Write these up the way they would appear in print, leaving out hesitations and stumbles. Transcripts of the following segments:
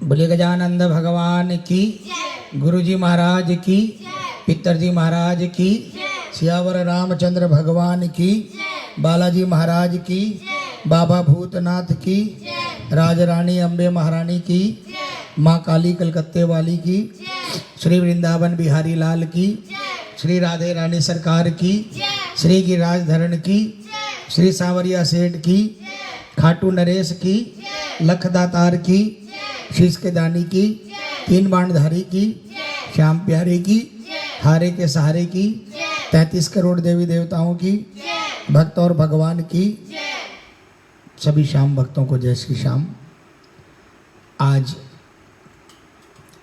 बोलिए गजानंद भगवान की, गुरुजी महाराज की, पितरजी महाराज की, सियावर रामचंद्र भगवान की, बालाजी महाराज की, बाबा भूतनाथ की, राजरानी अम्बे महारानी की, माँ काली कलकत्ते वाली की, श्री वृंदावन बिहारी लाल की, श्री राधे रानी सरकार की, श्री गिरिराज धरण की, श्री सांवरिया सेठ की, खाटू नरेश की, लखदातार की, शीश के दानी की, तीन बाणधारी की, श्याम प्यारे की, हारे के सहारे की, 33 करोड़ देवी देवताओं की, भक्त और भगवान की, सभी श्याम भक्तों को जय श्री श्याम। आज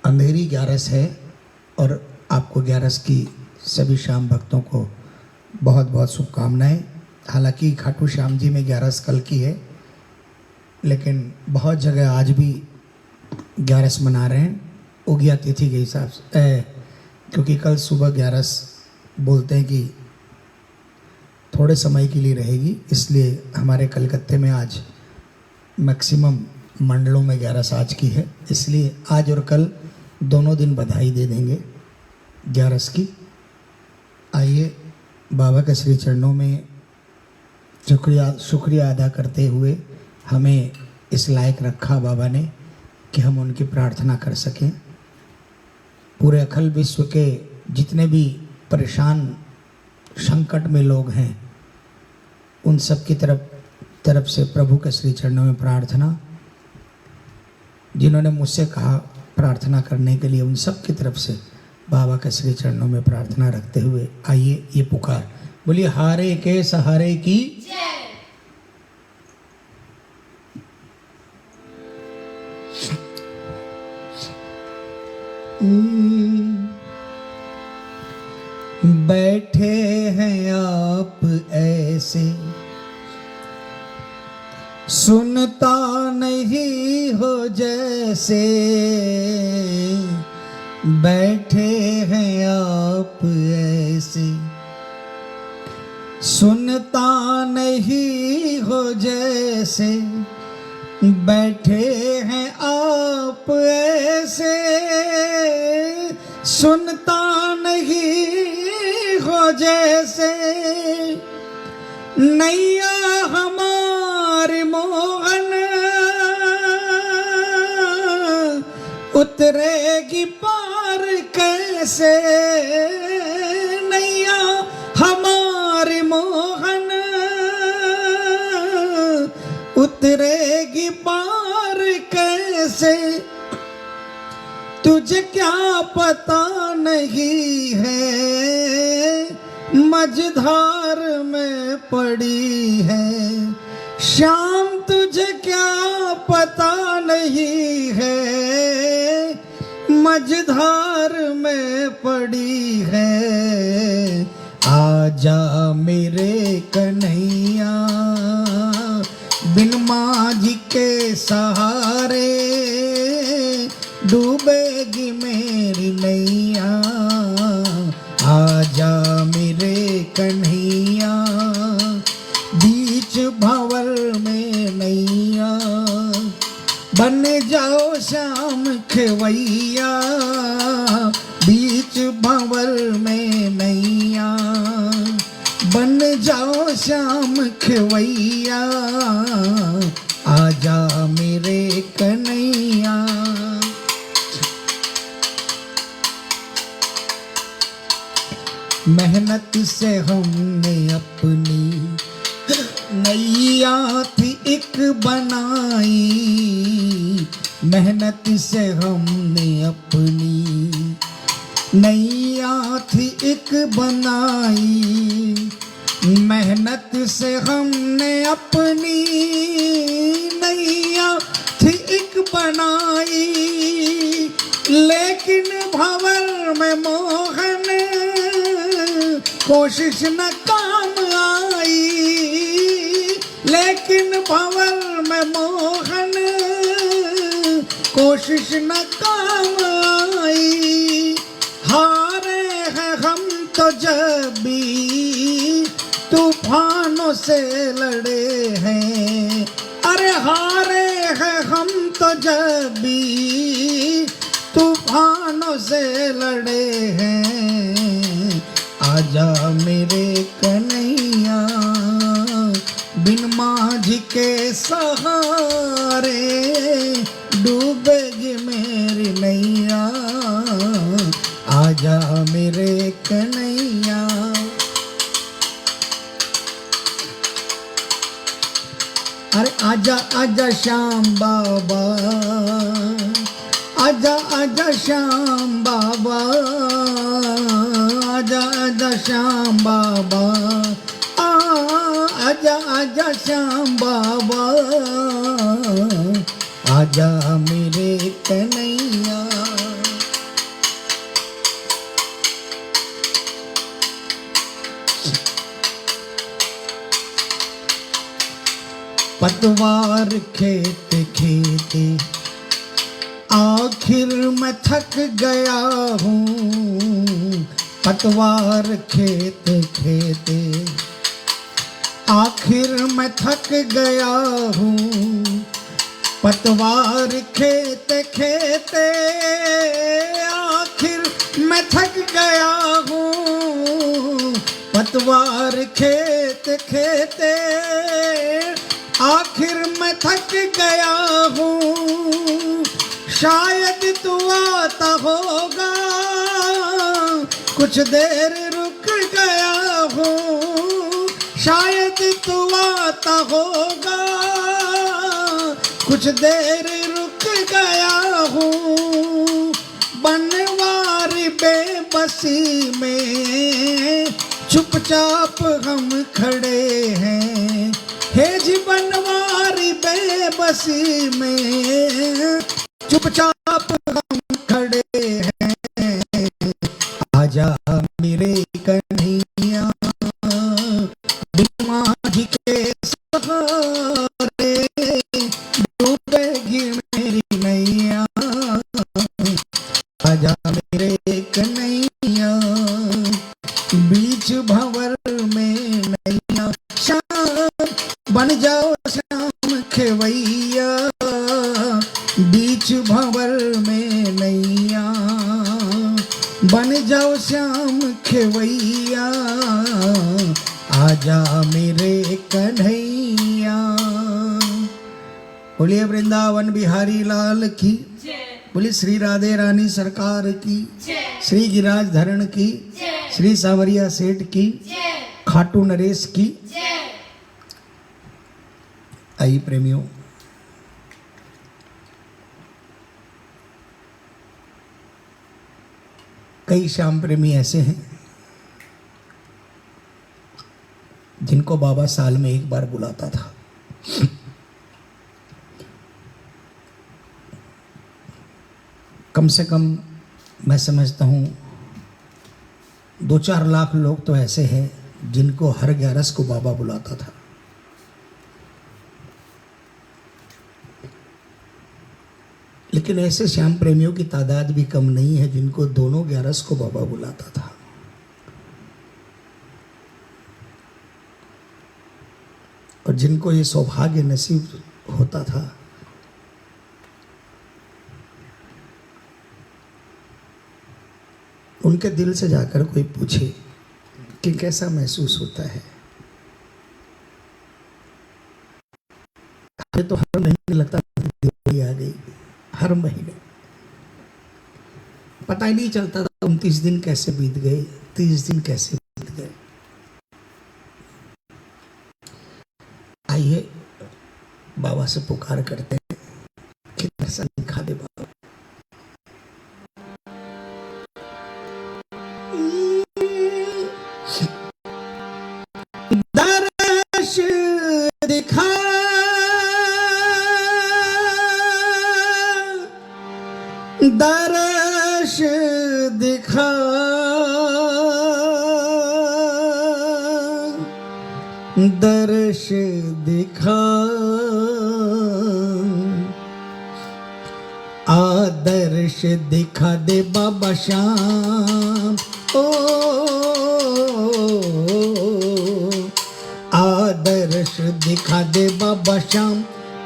अंधेरी 11 है और आपको 11 की सभी श्याम भक्तों को बहुत बहुत शुभकामनाएं। हालांकि खाटू श्याम जी में 11 कल की है, लेकिन बहुत जगह आज भी 11 मना रहे हैं उगिया तिथि के हिसाब से, क्योंकि कल सुबह 11 बोलते हैं कि थोड़े समय के लिए रहेगी, इसलिए हमारे कलकत्ते में आज मैक्सिमम मंडलों में 11 आज की है, इसलिए आज और कल दोनों दिन बधाई दे देंगे 11 की। आइए बाबा के श्री चरणों में शुक्रिया अदा करते हुए हमें इस लायक रखा बाबा ने कि हम उनकी प्रार्थना कर सकें। पूरे अखिल विश्व के जितने भी परेशान संकट में लोग हैं, उन सब की तरफ से प्रभु के श्री चरणों में प्रार्थना। जिन्होंने मुझसे कहा प्रार्थना करने के लिए, उन सब की तरफ से बाबा के श्री चरणों में प्रार्थना रखते हुए आइए ये पुकार बोलिए, हारे के सहारे की बैठे हैं आप ऐसे, सुनता नहीं हो जैसे, बैठे हैं आप ऐसे, सुनता नहीं हो जैसे, बैठे हैं आप ऐसे, सुनता नहीं हो जैसे, नैया हमारी मोहन उतरेगी पार कैसे, नैया हमारी मोहन उतरेगी पार कैसे, तुझे क्या पता नहीं है मझधार में पड़ी है, श्याम तुझे क्या पता नहीं है मझधार में पड़ी है, आजा मेरे कन्हैया बिन माझी के सहारे, डूबेगी मेरी नैया, आजा मेरे कन्हैया बीच भंवर में नैया, बन जाओ श्याम खेवैया बीच भंवर में नैया, बन जाओ श्याम खेवैया, आजा मेरे कन्हैया। मेहनत से हमने अपनी नैया थी एक बनाई, मेहनत से हमने अपनी नैया थी एक बनाई, मेहनत से हमने अपनी नैया थी एक बनाई, लेकिन भंवर में मोहन कोशिश न काम आई, लेकिन भंवर में मोहन कोशिश न काम आई, हारे हैं हम तो जब भी तूफानों से लड़े हैं, अरे हारे हैं हम तो जब भी से लड़े हैं। आजा मेरे कन्हैया बिन माझी के सहारे डूबेगी मेरी नैया। आजा मेरे कन्हैया। अरे आजा आजा श्याम बाबा, आजा आजा श्याम बाबा, आजा आजा श्याम बाबा, आजा आजा श्याम बाबा, आजा मेरे कन्हैया। पतवार खेते खेते आखिर मैं थक गया हूँ। पतवार खेते खेते आखिर मैं थक गया हूँ। पतवार खेते खेते आखिर मैं थक गया हूँ। पतवार खेते खेते आखिर मैं थक गया हूँ। शायद तू आता होगा, कुछ देर रुक गया हूँ। शायद तू आता होगा, कुछ देर रुक गया हूँ। बनवारी बेबसी में चुपचाप हम खड़े हैं। हे जी बनवारी बेबसी में चुपचाप हम खड़े हैं। आजा मेरे कन्हैया बिन माझी के सहारे डूबेगी मेरी नैया। आजा मेरे कन्हैया बीच भंवर में नैया। श्याम बन जाओ श्याम खेवैया, बीच भंवर में नैया। बन जाओ श्याम खेवैया, आजा मेरे कन्हैया। बोलिए वृंदावन बिहारी लाल की, बोलिए श्री राधे रानी सरकार की, श्री गिरिराज धरण की, श्री सावरिया सेठ की, खाटू नरेश की। आइए प्रेमियों, कई श्याम प्रेमी ऐसे हैं जिनको बाबा साल में एक बार बुलाता था। कम से कम मैं समझता हूँ 2-4 लाख लोग तो ऐसे हैं जिनको हर 11 को बाबा बुलाता था। लेकिन ऐसे श्याम प्रेमियों की तादाद भी कम नहीं है जिनको दोनों 11 को बाबा बुलाता था। और जिनको ये सौभाग्य नसीब होता था उनके दिल से जाकर कोई पूछे कि कैसा महसूस होता है। हमें तो हर महीने लगता दिवाली आ गई, हर महीने पता ही नहीं चलता था 29 दिन कैसे बीत गए, 30 दिन कैसे बीत गए। आइए बाबा से पुकार करते हैं कि दर्शन दिखा दे बाबा। दर्श दिखा, दर्श दिखा, दर्श दिखा, आदर्श दिखा दे बाबा श्याम। ओ आदर्श दिखा दे बाबा श्याम,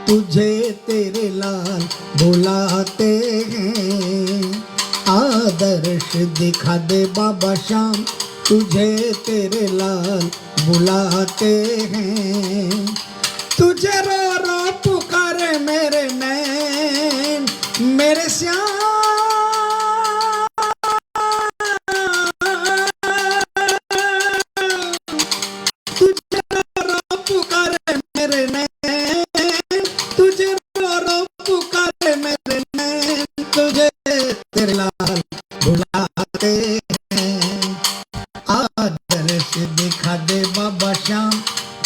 तुझे तेरे लाल बुलाते हैं। आदर्श दिखा दे बाबा श्याम, तुझे तेरे लाल बुलाते हैं। तुझे रो रो पुकारे मेरे नैन, मेरे श्याम। तुझे रो रो पुकारे मेरे नैन, तुझे रो रो पुकारे मेरे नैन, तुझे तेरे लाल बुलाते हैं। आदर्श दिखा दे बाबा श्याम,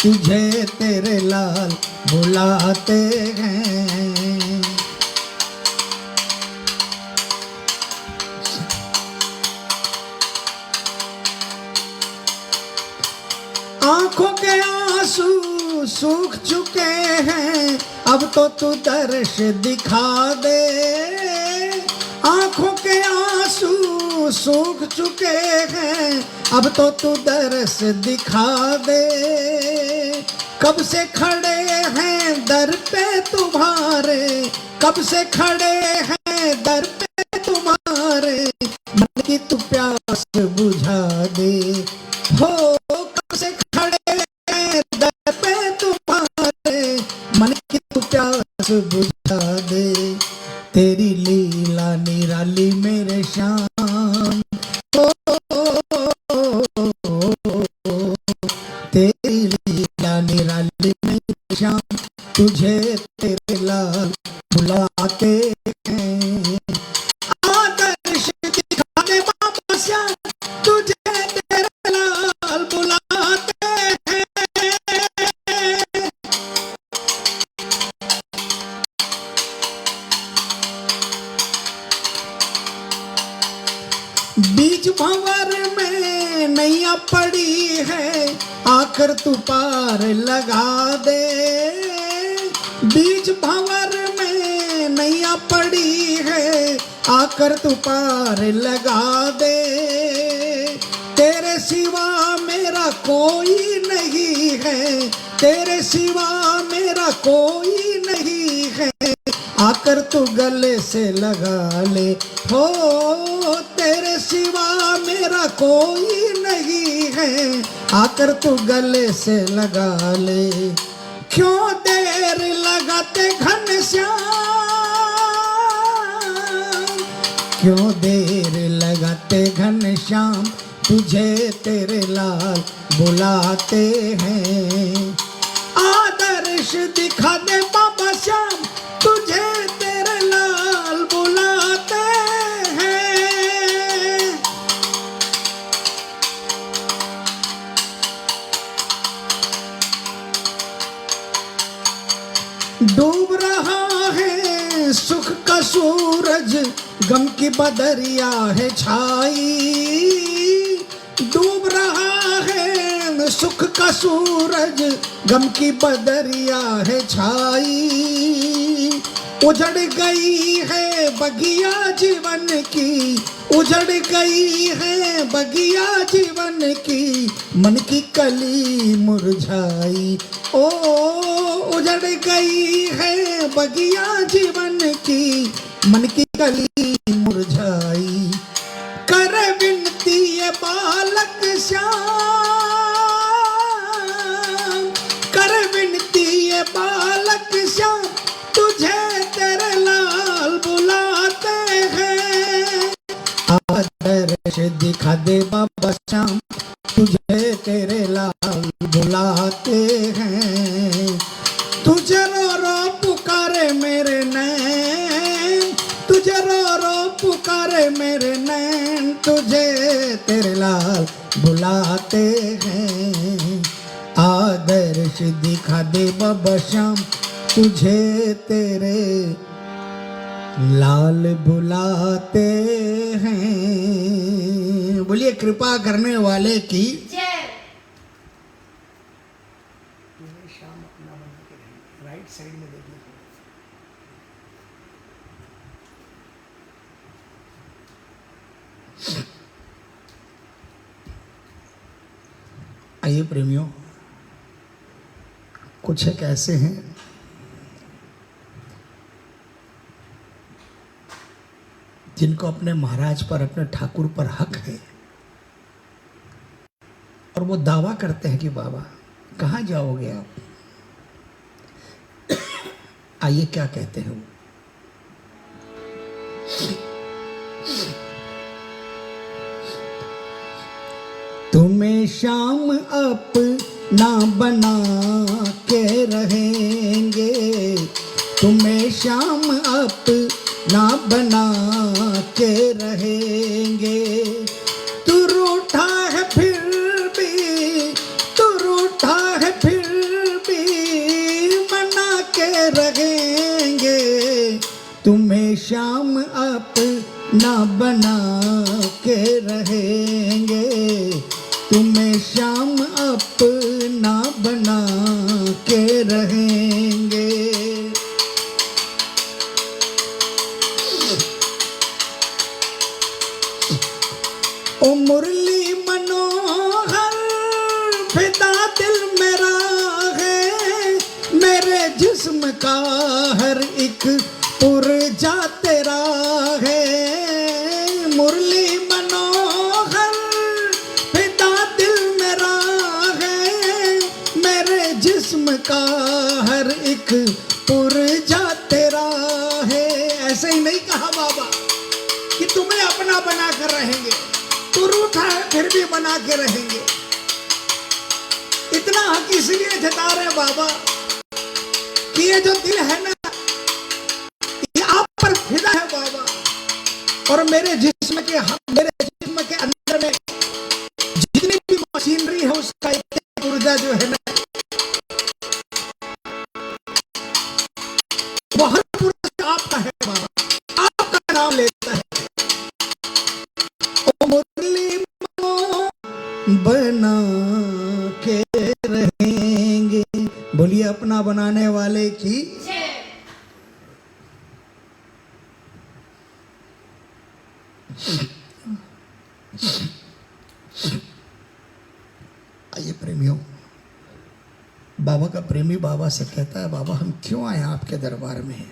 तुझे तेरे लाल बुलाते हैं। आंखों के आंसू सूख चुके हैं, अब तो तू दर्श दिखा दे। आंखों के आंसू सूख चुके हैं, अब तो तू दर्श दिखा दे। कब से खड़े हैं दर पे तुम्हारे, कब से खड़े हैं दर पे तुम्हारे, मन की तू प्यास बुझा दे। हो कब से खड़े हैं दर पे तुम्हारे, मन की तू प्यास बुझा दे। तेरी लीला निराली मेरे श्याम, ओ, तेरी लीला निराली मेरे श्याम, तुझे तेरे लाल बुलाते हैं। आदर्श दिखा दे बाबा श्याम, तुझे तेरे लाल बुलाते हैं। बीच भंवर में नैया पड़ी है, आकर तू पार लगा दे। बीच भंवर में नैया पड़ी है, आकर तू पार लगा दे। तेरे सिवा मेरा कोई नहीं है, तेरे सिवा मेरा कोई नहीं है, आकर तू गले से लगा ले। हो तेरे सिवा मेरा कोई नहीं है, आकर तू गले से लगा ले। क्यों देर लगाते घनश्याम, क्यों देर लगाते घनश्याम, तुझे तेरे लाल बुलाते हैं। आदर्श दिखा दे बाबा श्याम, तुझे तेरे लाल बुलाते हैं। डूब रहा है सुख का सूरज, गम की बदरिया है छाई। डूब रहा है सुख का सूरज, गम की बदरिया है छाई। उजड़ गई है बगिया जीवन की, उजड़ गई है बगिया जीवन की, मन की कली मुरझाई। ओ उजड़ गई है बगिया जीवन की, मन की कली मुरझाई। कर विनती ये बालक श्याम, कर विनती ये बालक श्याम, तुझे तेरे लाल बुलाते हैं। आदर्श दिखा दे बाबा श्याम, तुझे तेरे लाल बुलाते हैं। तुझे रो रो पुकारे मेरे नैन, तुझे रो रो पुकारे मेरे नैन, तुझे तेरे लाल बुलाते हैं। आदर्श दिखा दे बाबा श्याम, तुझे तेरे लाल बुलाते हैं। बोलिए कृपा करने वाले की जय। शाम अपना बन के राइट साइड में देखिए। आइए प्रेमियों, कुछ एक ऐसे हैं जिनको अपने महाराज पर, अपने ठाकुर पर हक है, और वो दावा करते हैं कि बाबा कहाँ जाओगे आप, आइए क्या कहते हैं वो। तुम्हें शाम अपना बना के रहेंगे, तुम्हें शाम अपना बना के रहेंगे। तू रूठा है फिर भी, तू रूठा है फिर भी मना के रहेंगे। तुम्हें शाम अपना बना के रहेंगे, तुम्हें शाम अपना बना के रहेंगे। ओ मुरली मनोहर फिदा दिल मेरा है, मेरे जिस्म का हर एक पुरजा तेरा है। मुरली मनोहर फिदा दिल मेरा है, मेरे जिस्म का हर एक पुरजा तेरा है। ऐसे ही नहीं कहा बाबा कि तुम्हें अपना बना कर रहेंगे, तू रूठा है फिर भी बना के रहेंगे। इतना हक इसलिए जता रहे बाबा कि ये जो दिल है ना, ये आप पर फिदा है बाबा, और मेरे जिस्म के अंदर में जितनी भी मशीनरी है उसका एक ऊर्जा जो है ना, वो हर पुरुष आपका है बाबा, आपका नाम लेता है। ओ मुरली बना के रहेंगे। बोलिए अपना बनाने वाले की। आइए प्रेमियों, बाबा का प्रेमी बाबा से कहता है, बाबा हम क्यों आए आपके दरबार में?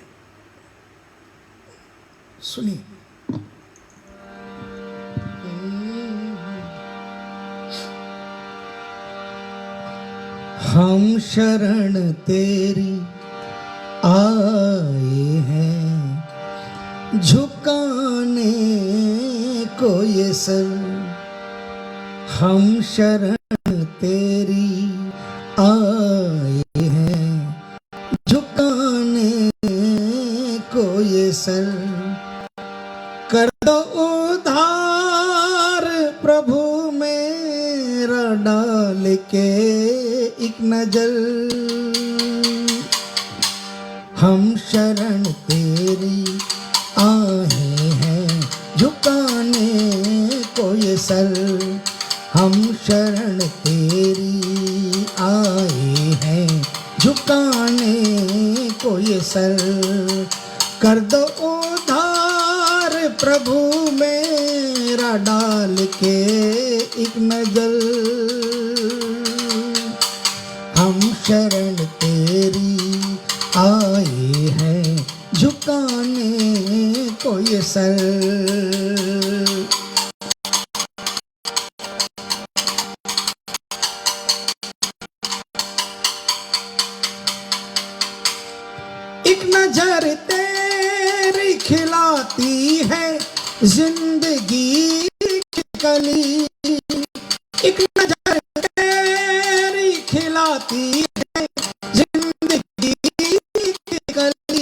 सुनिए। हम शरण तेरी आए हैं, झुकाने को ये सर। हम शरण तेरी आए हैं, झुकाने को ये सर। कर दो उधार प्रभु मेरा डाल के एक नजर। हम शरण तेरी आए हैं, झुकाने को ये सर। हम शरण तेरी आए हैं, झुकाने को ये सर। कर दो उधार प्रभु मेरा डाल के एक नजर। हम शरण तेरी आए हैं, झुकाने को ये सर। एक नजर तेरी खिलाती है जिंदगी की कली। एक नजर तेरी खिलाती है जिंदगी की कली।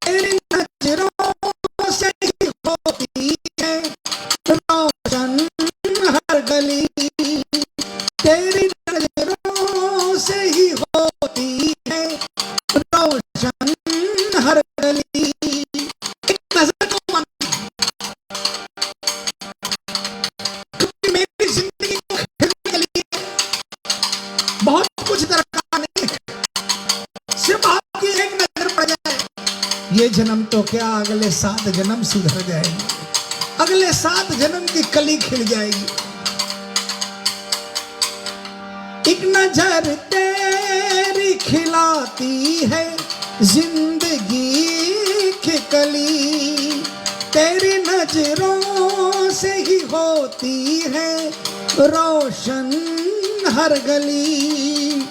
तेरी नजरों से ही होती है रोशन हर गली। तेरी नजरों से ही होती है रोशन हर गली। एक नजर को मानती, क्योंकि मेरी जिंदगी को खिलने के लिए बहुत कुछ दरकार नहीं है, सिर्फ आपकी एक नजर पड़ जाए। ये जन्म तो क्या, अगले 7 जन्म सुधर जाएंगे, अगले 7 जन्म की कली खिल जाएगी। एक नजर तेरी खिलाती है जिंदगी की कली। नजरों से ही होती है रोशन हर गली।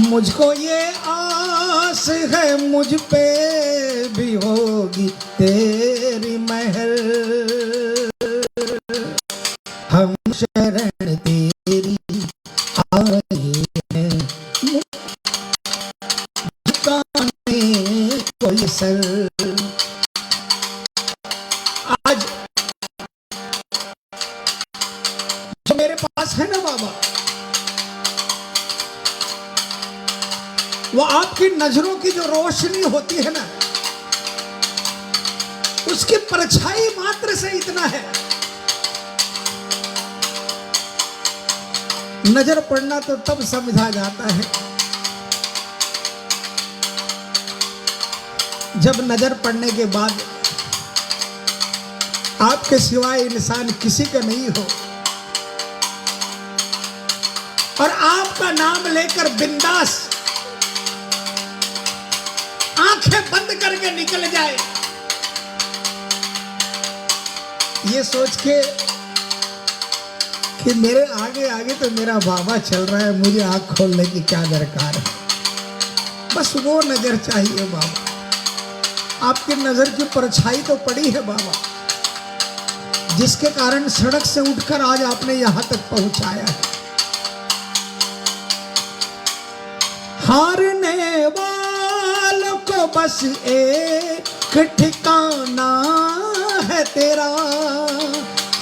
मुझको ये आस है मुझ पे भी होगी तेरी महर। हम शरण तेरी आए हैं झुकाने कोई सर। आज जो मेरे पास है ना बाबा, वो आपकी नजरों की जो रोशनी होती है ना, उसकी परछाई मात्र से इतना है। नजर पड़ना तो तब समझा जाता है जब नजर पड़ने के बाद आपके सिवाय इंसान किसी का नहीं हो और आपका नाम लेकर बिंदास आंखें बंद करके निकल जाए, ये सोच के कि मेरे आगे आगे तो मेरा बाबा चल रहा है, मुझे आंख खोलने की क्या दरकार है। बस वो नजर चाहिए बाबा। आपकी नजर की परछाई तो पड़ी है बाबा, जिसके कारण सड़क से उठकर आज आपने यहां तक पहुंचाया है। हारने वालों को बस एक ठिकाना है तेरा।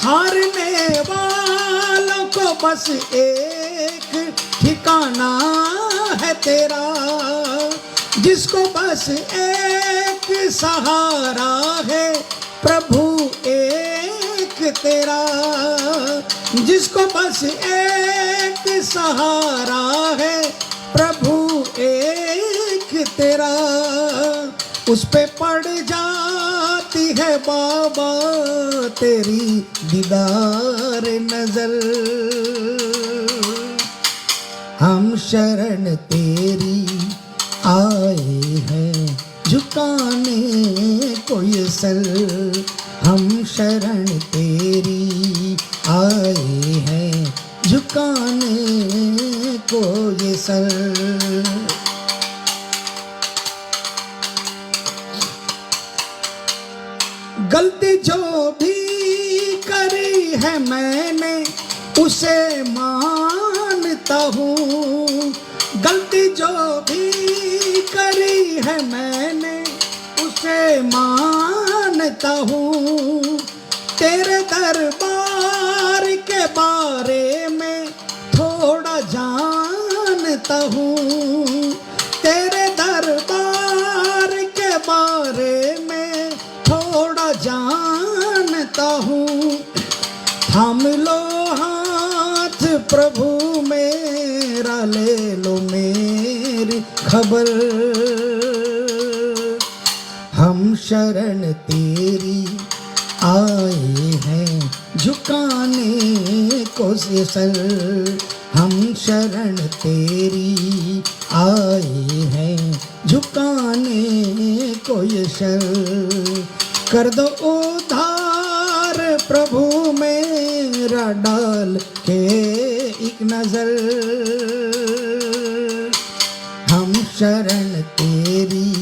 हारने वालों को बस एक ठिकाना है तेरा। जिसको बस एक सहारा है प्रभु एक तेरा। जिसको बस एक सहारा है प्रभु एक तेरा। उस पे पड़ जाती है बाबा तेरी दीदार नजर। हम शरण तेरी आए हैं झुकाने को ये सर। हम शरण तेरी आए हैं झुकाने को ये सर। गलती जो भी करी है मैंने उसे मानता हूँ। गलती जो भी करी है मैंने उसे मानता हूँ। तेरे दरबार के बारे में थोड़ा जानता हूँ। तेरे दरबार के बारे में थोड़ा जानता हूँ। थाम लो हाथ प्रभु मेरा, ले लो मेरी खबर। हम शरण तेरी आए हैं झुकाने को ये सर। हम शरण तेरी आए हैं झुकाने को ये सर। कर दो उधार प्रभु मेरा डाल के एक नजर। हम शरण तेरी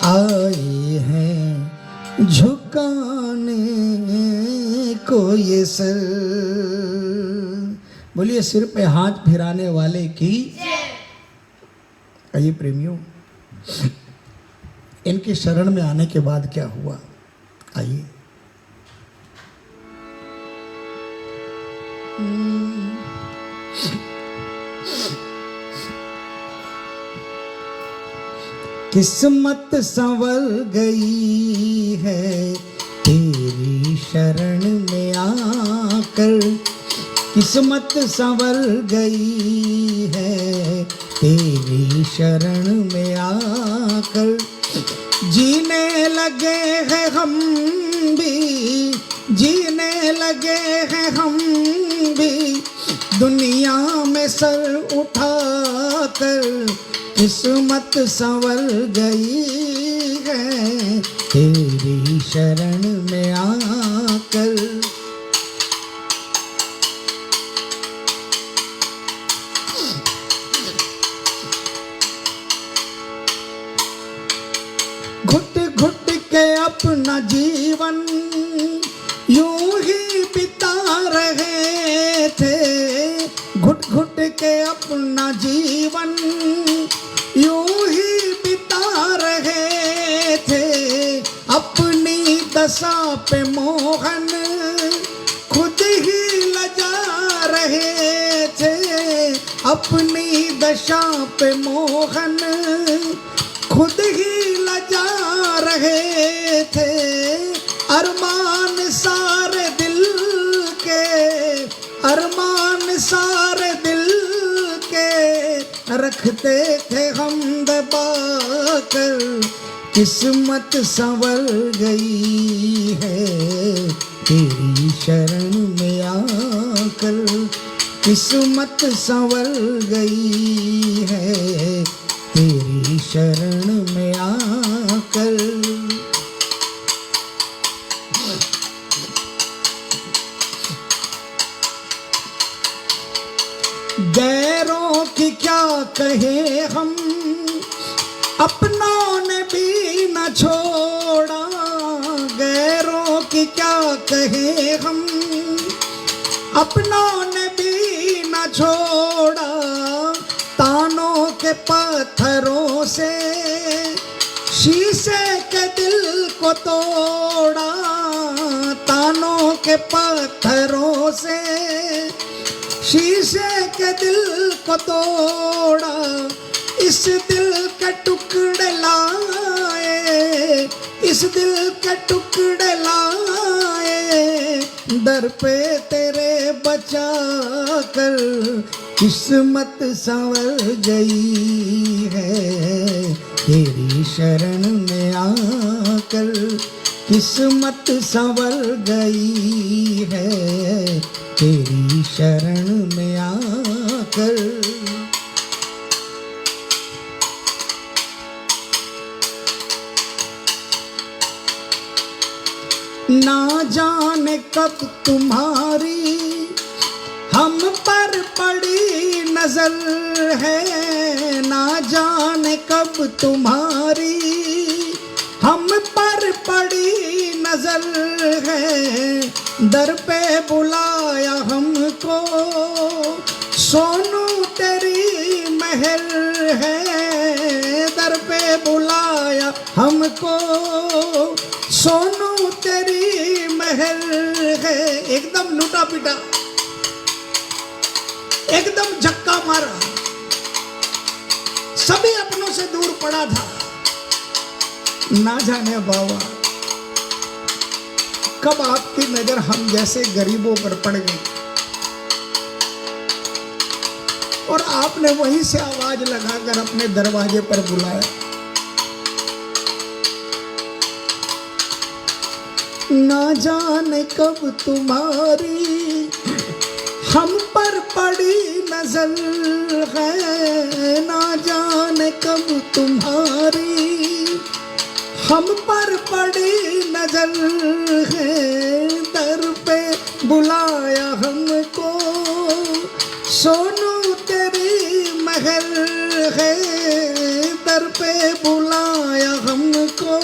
आए हैं झुकाने को ये सर। बोलिए सिर पे हाथ फिराने वाले की। आइए प्रेमियों, इनकी शरण में आने के बाद क्या हुआ, आइए। किस्मत संवर गई है तेरी शरण में आकर। किस्मत संवर गई है तेरी शरण में आकर। जीने लगे हैं हम भी, जीने लगे हैं हम भी दुनिया में सर उठाकर। किस्मत संवर गई है तेरी शरण में आकर। कर। घुट घुट के अपना जीवन यूं ही बिता रहे थे, घुट घुट के अपना जीवन यूं ही बिता रहे थे। अपनी दशा पे मोहन खुद ही लजा रहे थे, अपनी दशा पे मोहन खुद ही लजा रहे थे। अरमान सारे दिल के, अरमान सारे दिल के रखते थे हम दबा कर। किस्मत संवर गई है तेरी शरण में आकर, किस्मत संवर गई है तेरी शरण में आकर। गैरों की क्या कहे हम, अपनों ने भी न छोड़ा। गैरों की क्या कहे हम, अपनों ने भी न छोड़ा। तानों के पत्थरों से शीशे के दिल को तोड़ा, तानों के पत्थरों से शीशे के दिल को तोड़ा। इस दिल के टुकड़े लाए, इस दिल के टुकड़े लाए दर पे तेरे बचा कर। किस्मत संवर गई है तेरी शरण में आकर, किस्मत संवर गई है तेरी शरण में आकर। ना जाने कब तुम्हारी हम पर पड़ी नजर है, ना जाने कब तुम्हारी हम पर पड़ी नजर है। दर पे बुलाया हमको सोनू तेरी महल है, दर पे बुलाया हमको सोनू तेरी महल है। एकदम लूटा पीटा, एकदम झक्का मारा, सभी अपनों से दूर पड़ा था। ना जाने बाबा कब आपकी नजर हम जैसे गरीबों पर पड़ गई और आपने वहीं से आवाज लगाकर अपने दरवाजे पर बुलाया। ना जाने कब तुम्हारी हम पर पड़ी नजर है, ना जाने कब तुम्हारी हम पर पड़ी नजर है। दर पे बुलाया हमको सोनू तेरी महल है, दर पे बुलाया हमको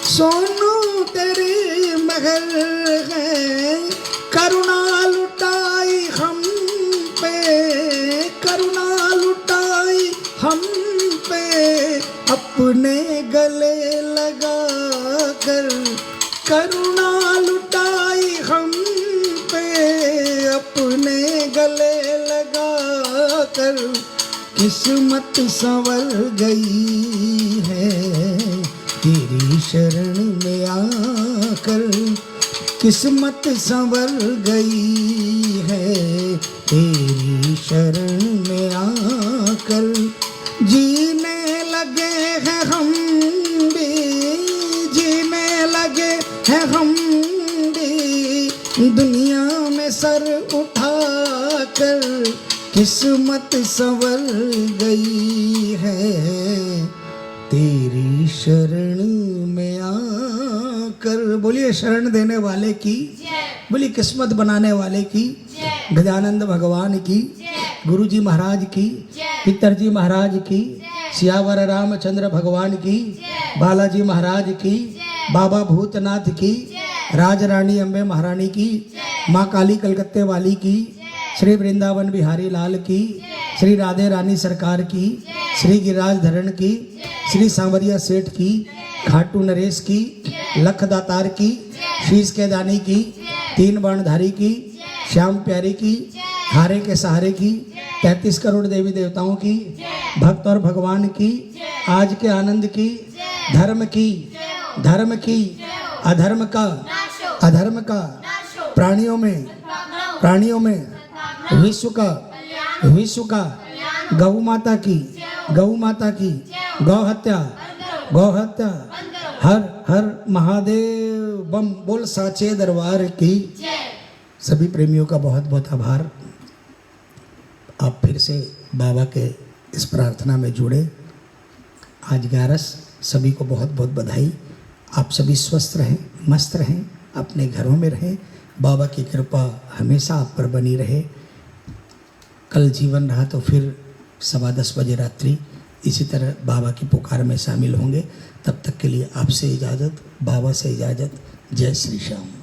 सोनू तेरी महल है। करुणा लुटाई हम पे, करुणा लुटाई हम पे अपने गले लगा कर। करुणा लुटाई हम पे अपने गले लगा कर। किस्मत संवर गई है तेरी शरण में आकर, किस्मत संवर गई है तेरी शरण में आकर। जीने लगे हैं हम भी, जीने लगे हैं हम भी दुनिया में सर उठाकर। किस्मत संवर गई है तेरी शरण में आकर। बोलिए शरण देने वाले की, बोलिए किस्मत बनाने वाले की, गजानंद भगवान की, गुरु जी महाराज की, पितर जी महाराज की, सियावर रामचंद्र भगवान की, बालाजी महाराज की, बाबा भूतनाथ की, राज रानी अम्बे महारानी की, माँ काली कलकत्ते वाली की, श्री वृंदावन बिहारी लाल की, श्री राधे रानी सरकार की, श्री गिरिराज धरण की, श्री सांवरिया सेठ की, घाटू नरेश की, लख दातार की, शीश के दानी की, तीन बाणधारी की, श्याम प्यारी की, हारे के सहारे की, 33 करोड़ देवी देवताओं की, भक्त और भगवान की, आज के आनंद की, धर्म की, धर्म की, अधर्म का, अधर्म का, प्राणियों में विश्व का, विश्व का, गौ माता की, गौ माता की, गौ हत्या, हर हर महादेव बम बोल साचे दरबार की। सभी प्रेमियों का बहुत बहुत आभार। आप फिर से बाबा के इस प्रार्थना में जुड़े। आज 11 सभी को बहुत बहुत बधाई। आप सभी स्वस्थ रहें, मस्त रहें, अपने घरों में रहें। बाबा की कृपा हमेशा आप पर बनी रहे। कल जीवन रहा तो फिर 10:15 बजे रात्रि इसी तरह बाबा की पुकार में शामिल होंगे। तब तक के लिए आपसे इजाज़त, बाबा से इजाज़त। जय श्री श्याम।